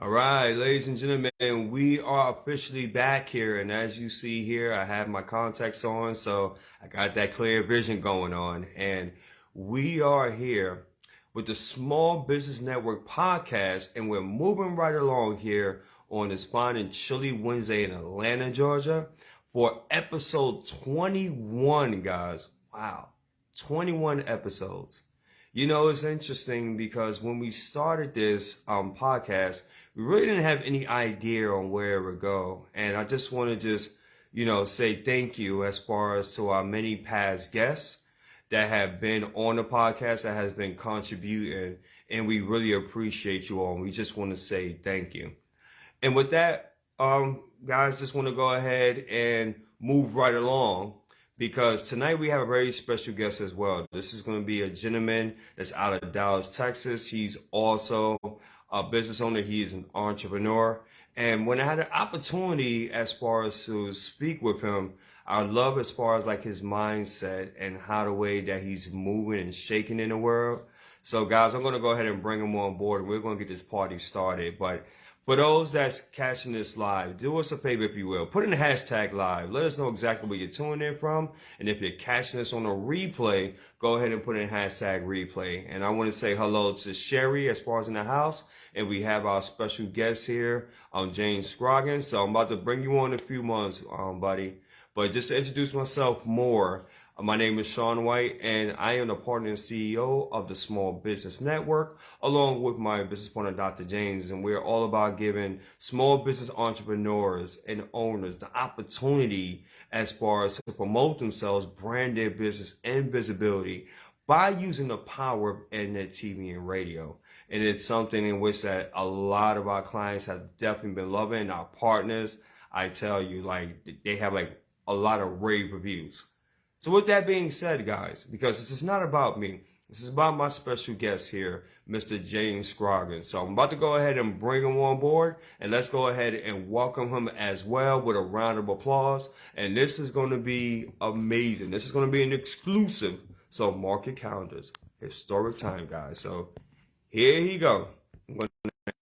All right, ladies and gentlemen, we are officially back here. And as you see here, I have my contacts on, so I got that clear vision going on. And we are here with the Small Business Network podcast, and we're moving right along here on this fine and chilly Wednesday in Atlanta, Georgia, for episode 21, guys. Wow, 21 episodes. You know, it's interesting because when we started this podcast, we really didn't have any idea on where it would go. And I just want to say thank you as far as to our many past guests that have been on the podcast, that has been contributing. And we really appreciate you all. And we just want to say thank you. And with that, guys, just want to go ahead and move right along because tonight we have a very special guest as well. This is going to be a gentleman that's out of Dallas, Texas. He's also a business owner. He is an entrepreneur. And when I had an opportunity as far as to speak with him, I love as far as like his mindset and how the way that he's moving and shaking in the world. So guys, I'm going to go ahead and bring him on board. We're going to get this party started. But for those that's catching this live, do us a favor if you will. Put in the hashtag live. Let us know exactly where you're tuning in from. And if you're catching this on a replay, go ahead and put in hashtag replay. And I want to say hello to Sherry as far as in the house. And we have our special guest here, James Scoggins. So I'm about to bring you on in a few months, buddy. But just to introduce myself more, my name is Shawn White, and I am the partner and CEO of the Small Business Network, along with my business partner, Dr. James. And we're all about giving small business entrepreneurs and owners the opportunity as far as to promote themselves, brand their business, and visibility by using the power of internet, TV, and radio. And it's something in which that a lot of our clients have definitely been loving. Our partners, I tell you, like they have like a lot of rave reviews. So with that being said, guys, because this is not about me, this is about my special guest here, Mr. James Scoggins. So I'm about to go ahead and bring him on board, and let's go ahead and welcome him as well with a round of applause. And this is going to be amazing. This is going to be an exclusive. So mark your calendars. Historic time, guys. So here he go. I'm going to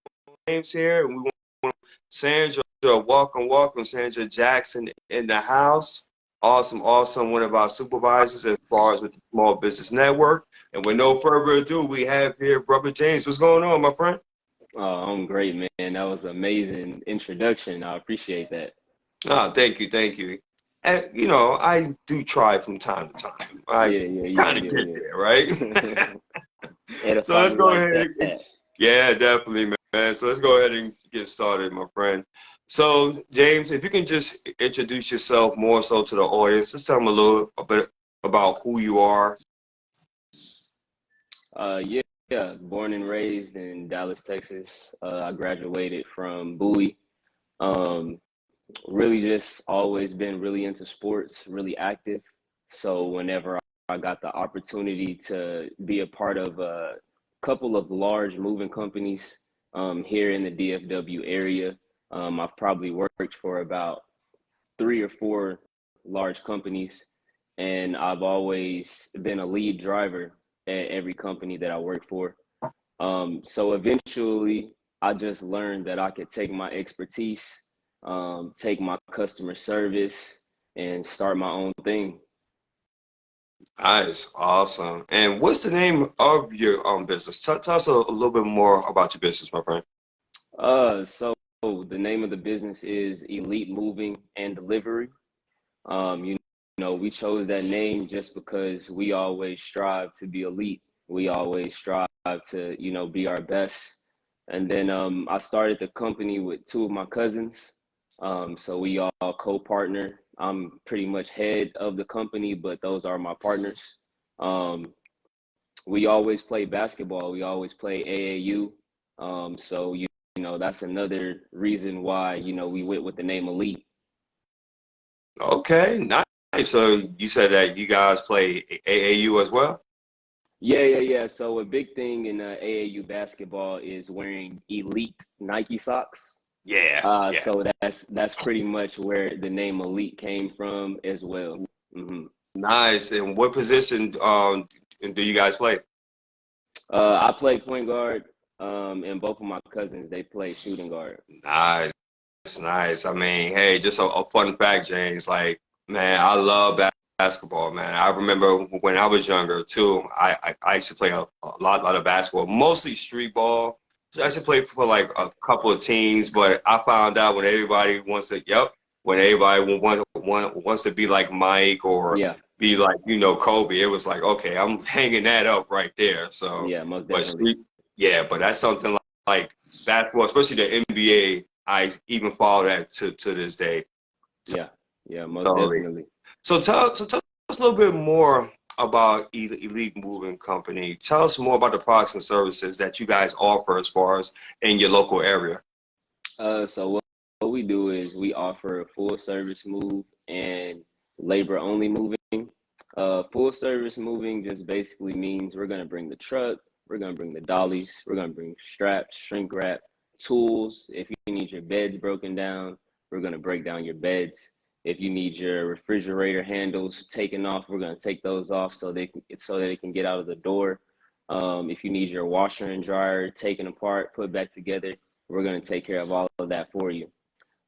James here, and we want Sandra. Welcome, Sandra Jackson in the house. Awesome. One of our supervisors as far as with the Small Business Network. And with no further ado, we have here Brother James. What's going on, my friend? I'm great, man. That was an amazing introduction. I appreciate that. Thank you. And, I do try from time to time. I kind of get there, right? So Edify let's me go like ahead. that. Yeah, definitely, man. So let's go ahead and get started, my friend. So, James, if you can just introduce yourself more so to the audience, just tell them a little bit about who you are. Yeah. Born and raised in Dallas, Texas. I graduated from Bowie. Um, Really just always been really into sports, really active. So whenever I got the opportunity to be a part of a couple of large moving companies here in the DFW area, I've probably worked for about three or four large companies, and I've always been a lead driver at every company that I work for. So eventually, I just learned that I could take my expertise, take my customer service, and start my own thing. Nice, awesome. And what's the name of your business? Tell us a little bit more about your business, my friend. So the name of the business is Elite Moving and Delivery. You know, we chose that name just because we always strive to be elite. We always strive to, be our best. And then I started the company with two of my cousins. So we all co-partner. I'm pretty much head of the company, but those are my partners. Um, we always play basketball. We always play AAU. So that's another reason why we went with the name Elite. Okay, nice. So you said that you guys play AAU as well? Yeah. So a big thing in AAU basketball is wearing elite Nike socks. Yeah. So that's pretty much where the name Elite came from as well. hmm Nice. And what position do you guys play? I play point guard. And both of my cousins, they play shooting guard. Nice, nice. I mean, hey, just a fun fact, James. Like, man, I love basketball, man. I remember when I was younger too. I used to play a lot of basketball, mostly street ball. So I actually played for like a couple of teams, but I found out when everybody wants to, yep, when everybody wants to be like Mike or Yeah, be like, Kobe, it was like, okay, I'm hanging that up right there. So, yeah, most but definitely. yeah, but that's something like basketball, especially the NBA. I even follow that to this day. Yeah, yeah, most Totally. definitely. So tell us a little bit more about Elite Moving Company. Tell us more about the products and services that you guys offer as far as in your local area. So what we do is we offer a full service move and labor only moving. Full service moving just basically means we're gonna bring the truck, we're gonna bring the dollies, we're gonna bring straps, shrink wrap, tools. If you need your beds broken down, we're gonna break down your beds. If you need your refrigerator handles taken off, we're gonna take those off so that they can get out of the door. If you need your washer and dryer taken apart, put back together, we're gonna take care of all of that for you.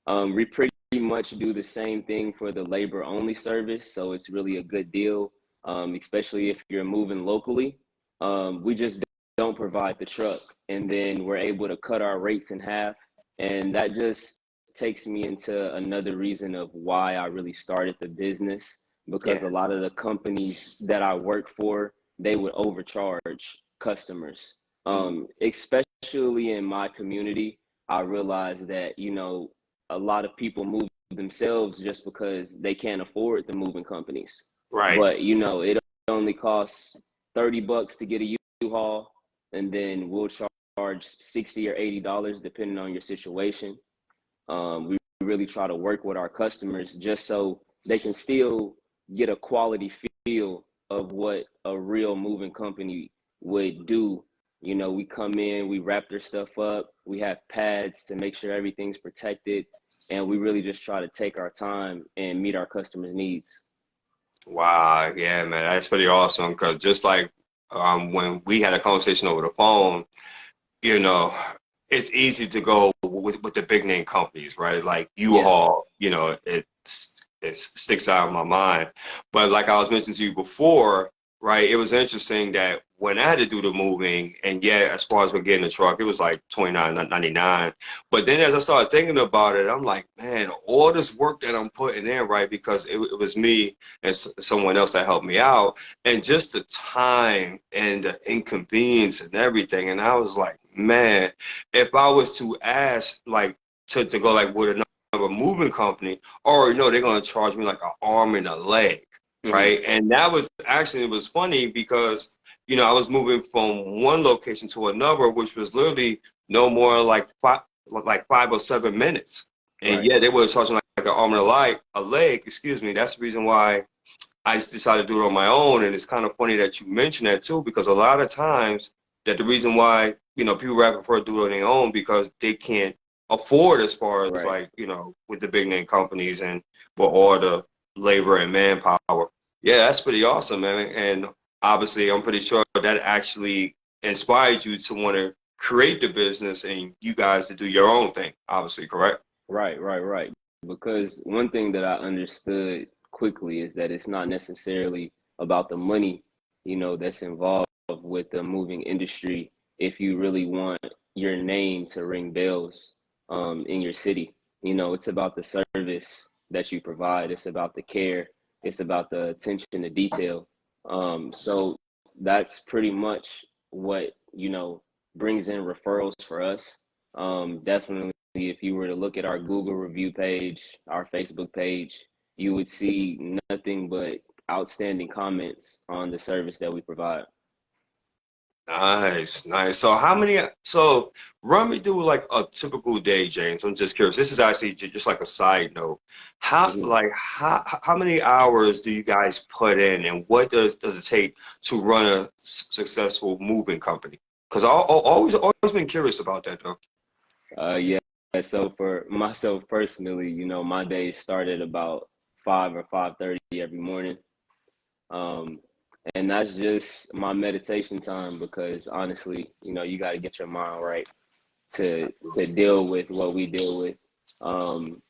We pretty much do the same thing for the labor only service, so it's really a good deal, especially if you're moving locally. We just don't provide the truck, and then we're able to cut our rates in half, and that just takes me into another reason of why I really started the business, because Yeah, a lot of the companies that I work for, they would overcharge customers, mm, especially in my community. I realized that, a lot of people move themselves just because they can't afford the moving companies. right. But it only costs $30 to get a U-Haul, and then we'll charge 60 or $80 depending on your situation. We really try to work with our customers just so they can still get a quality feel of what a real moving company would do. We come in, we wrap their stuff up, we have pads to make sure everything's protected, and we really just try to take our time and meet our customers' needs. Wow, yeah, man, that's pretty awesome. Because just like when we had a conversation over the phone, you know, it's easy to go with the big name companies, right? Like Yeah, U-Haul, it sticks out in my mind. But like I was mentioning to you before, right? It was interesting that when I had to do the moving, and yeah, as far as we're getting the truck, it was like 29.99. But then as I started thinking about it, I'm like, man, all this work that I'm putting in, right? Because it was me and someone else that helped me out, and just the time and the inconvenience and everything. And I was like, man, if I was to ask like to go like with another moving company, or they're gonna charge me like an arm and a leg, hmm, right? And that was actually, it was funny because I was moving from one location to another, which was literally no more like 5 or 7 minutes. And right, yeah, they were charging like an arm and a leg, excuse me. That's the reason why I decided to do it on my own. And it's kind of funny that you mentioned that too, because a lot of times that the reason why, people rather prefer to do it on their own because they can't afford as far as right. like, with the big name companies and for all the labor and manpower. Yeah, that's pretty awesome, man. And obviously I'm pretty sure that actually inspired you to want to create the business and you guys to do your own thing, obviously, correct? Right, right, right. Because one thing that I understood quickly is that it's not necessarily about the money, that's involved with the moving industry if you really want your name to ring bells in your city. It's about the service that you provide, it's about the care, it's about the attention to detail. So that's pretty much what, brings in referrals for us. Definitely if you were to look at our Google review page, our Facebook page, you would see nothing but outstanding comments on the service that we provide. Nice, nice. So run me through like a typical day, James. I'm just curious. This is actually just like a side note. How Mhm. like how many hours do you guys put in, and what does it take to run a successful moving company? Because I always been curious about that though. Yeah. So for myself personally, my days start at about 5 or 5:30 every morning. Um, And that's just my meditation time because honestly, you got to get your mind right to deal with what we deal with. Um,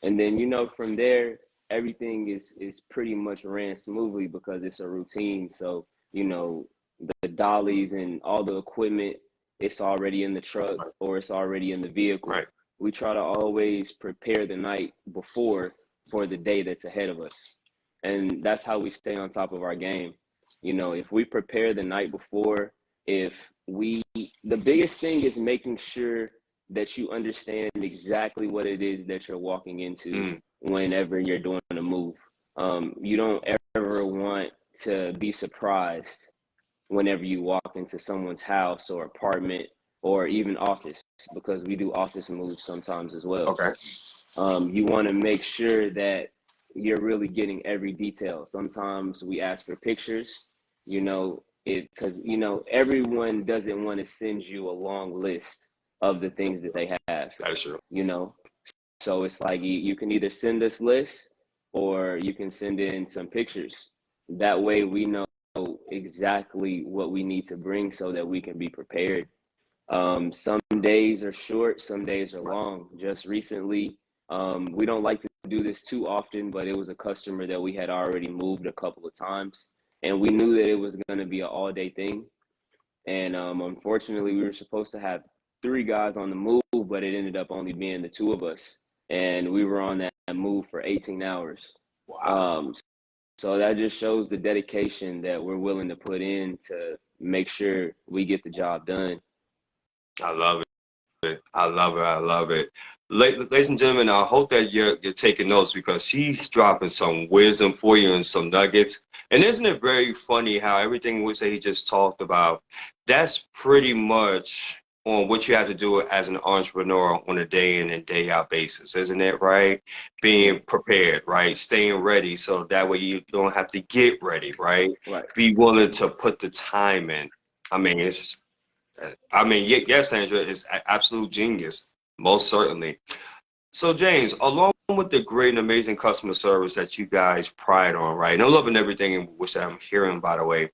and then from there, everything is pretty much ran smoothly because it's a routine. So the dollies and all the equipment, it's already in the truck or it's already in the vehicle. Right. We try to always prepare the night before for the day that's ahead of us, and that's how we stay on top of our game. If we prepare the night before, if we the biggest thing is making sure that you understand exactly what it is that you're walking into Mm. whenever you're doing a move. You don't ever want to be surprised whenever you walk into someone's house or apartment or even office, because we do office moves sometimes as well. Okay. You want to make sure that you're really getting every detail. Sometimes we ask for pictures, because everyone doesn't want to send you a long list of the things that they have, That's true. you know. So it's like you can either send us lists or you can send in some pictures. That way we know exactly what we need to bring so that we can be prepared. Some days are short, some days are long. Just recently, we don't like to do this too often, but it was a customer that we had already moved a couple of times, and we knew that it was going to be an all-day thing. And unfortunately, we were supposed to have three guys on the move, but it ended up only being the two of us, and we were on that move for 18 hours. Wow. Um, so that just shows the dedication that we're willing to put in to make sure we get the job done. I love it. I love it. I love it. Ladies and gentlemen, I hope that you're taking notes because she's dropping some wisdom for you and some nuggets. And isn't it very funny how everything which he just talked about, that's pretty much on what you have to do as an entrepreneur on a day in and day out basis, isn't it, right? Yeah, Being prepared, right? Staying ready so that way you don't have to get ready, right? right. Be willing to put the time in. I mean, yes, Sandra is absolute genius, most certainly. So, James, along with the great and amazing customer service that you guys pride on, right? And I'm loving everything in which I'm hearing, by the way.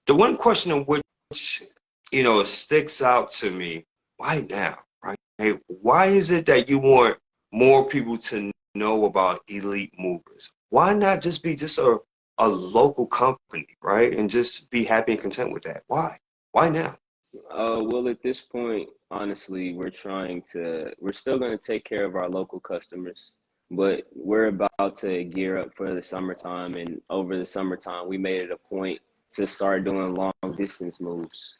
The one question in which, sticks out to me right now, right? Hey, why is it that you want more people to know about Elite Movers? Why not just be just a local company, right? And just be happy and content with that? Why? Why now? Well, at this point, honestly, we're still going to take care of our local customers, but we're about to gear up for the summertime. And over the summertime, we made it a point to start doing long distance moves.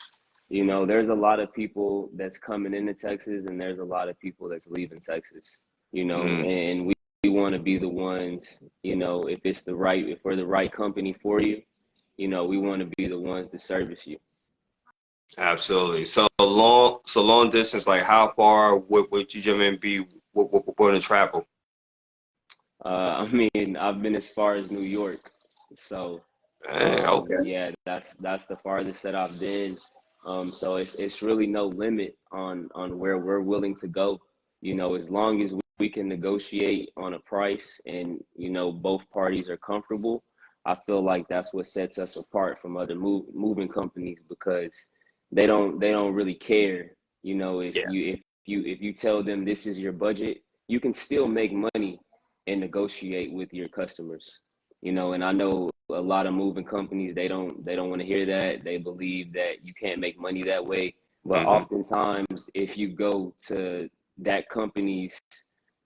There's a lot of people that's coming into Texas, and there's a lot of people that's leaving Texas, Mm. and we want to be the ones, if we're the right company for you, we want to be the ones to service you. Absolutely. So long distance, like how far would you gentlemen be willing to travel? I mean, I've been as far as New York, so Okay. yeah, that's the farthest that I've been. So it's really no limit on where we're willing to go. As long as we can negotiate on a price and both parties are comfortable, I feel like that's what sets us apart from other moving companies because they don't really care. If Yeah. you tell them this is your budget, you can still make money and negotiate with your customers. And I know a lot of moving companies, they don't want to hear that. They believe that you can't make money that way. But Hmm. oftentimes, if you go to that company's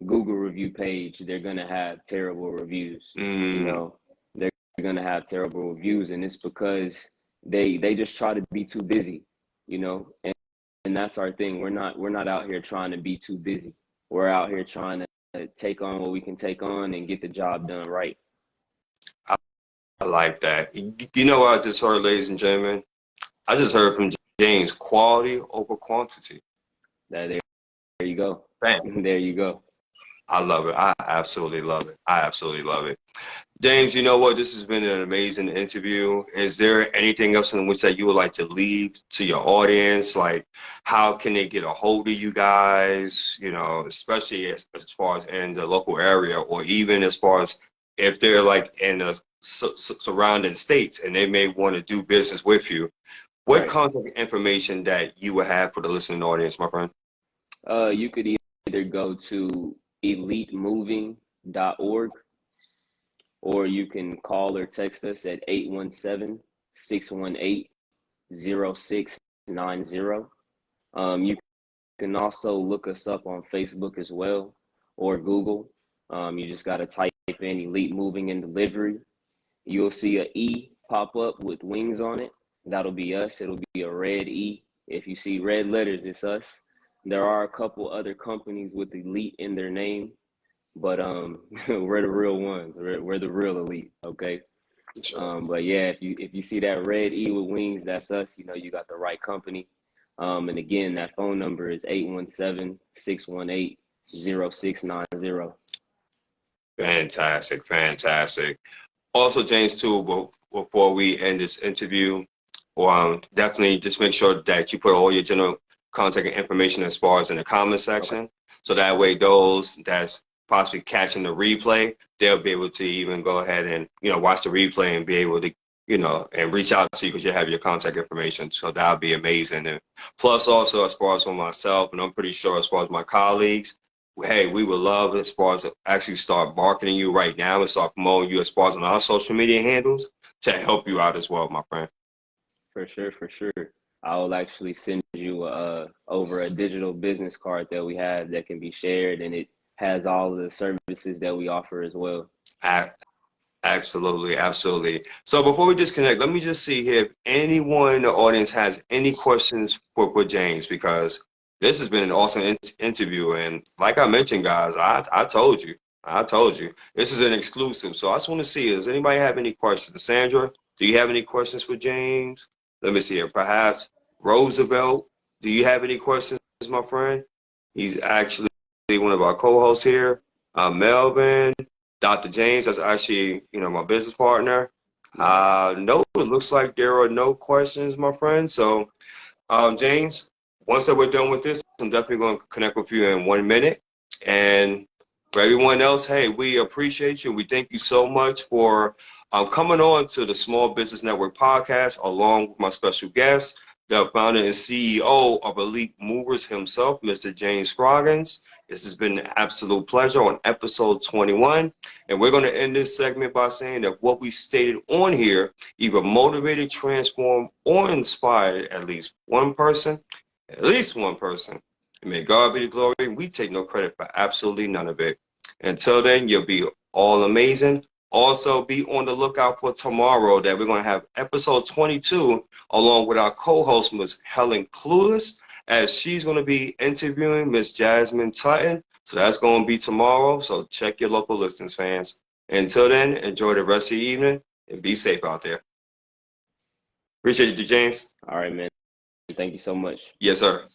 Google review page, they're gonna have terrible reviews. You Mm. know, they're gonna have terrible reviews, and it's because they just try to be too busy. And that's our thing. We're not out here trying to be too busy. We're out here trying to take on what we can take on and get the job done right. I like that. You know what I just heard, ladies and gentlemen? I just heard from James, quality over quantity. There you go. Bam. There you go. I love it. I absolutely love it. I absolutely love it. James, you know what? This has been an amazing interview. Is there anything else in which that you would like to leave to your audience? Like, how can they get a hold of you guys? Especially as far as in the local area, or even as far as if they're like in the surrounding states and they may want to do business with you, what Right. contact information that you would have for the listening audience, my friend? You could either go to elitemoving.org, or you can call or text us at 817-618-0690. You can also look us up on Facebook as well, or Google. You just got to type in Elite Moving and Delivery. You'll see a E pop up with wings on it. That'll be us. It'll be a red E. If you see red letters, it's us. There are a couple other companies with Elite in their name, but we're the real ones. We're the real Elite. Okay. Sure. But yeah, if you see that red E with wings, that's us. You know, you got the right company. And again, that phone number is 817-618-0690. Fantastic, fantastic. Also, James, too, before we end this interview, definitely just make sure that you put all your general contact information as far as in the comment Okay. section. So that way those that's possibly catching the replay, they'll be able to even go ahead and, watch the replay and be able to, and reach out to you because you have your contact information. So that'll be amazing. And plus also as far as for myself, and I'm pretty sure as far as my colleagues, hey, we would love as far as actually start marketing you right now and start promoting you as far as on our social media handles to help you out as well, my friend. For sure, for sure. I will actually send you over a digital business card that we have that can be shared, and it has all of the services that we offer as well. Absolutely, absolutely. So before we disconnect, let me just see here if anyone in the audience has any questions for James, because this has been an awesome interview. And like I mentioned, guys, I told you, this is an exclusive. So I just want to see, does anybody have any questions? Sandra, do you have any questions for James? Let me see here. Perhaps Roosevelt, do you have any questions, my friend? He's actually one of our co-hosts here. Melvin. Dr. James, that's actually, my business partner. Right. No, it looks like there are no questions, my friend. So, James, once that we're done with this, I'm definitely going to connect with you in 1 minute. And for everyone else, hey, we appreciate you. We thank you so much for coming on to the Small Business Network podcast, along with my special guest, the founder and CEO of Elite Movers himself, Mr. James Scoggins. This has been an absolute pleasure on episode 21. And we're going to end this segment by saying that what we stated on here either motivated, transformed, or inspired at least one person. And may God be the glory. We take no credit for absolutely none of it. Until then, you'll be all amazing. Also, be on the lookout for tomorrow that we're going to have episode 22 along with our co-host, Ms. Helen Clueless, as she's going to be interviewing Miss Jasmine Tutton. So that's going to be tomorrow. So check your local listings, fans. Until then, enjoy the rest of your evening and be safe out there. Appreciate you, James. All right, man. Thank you so much. Yes, sir.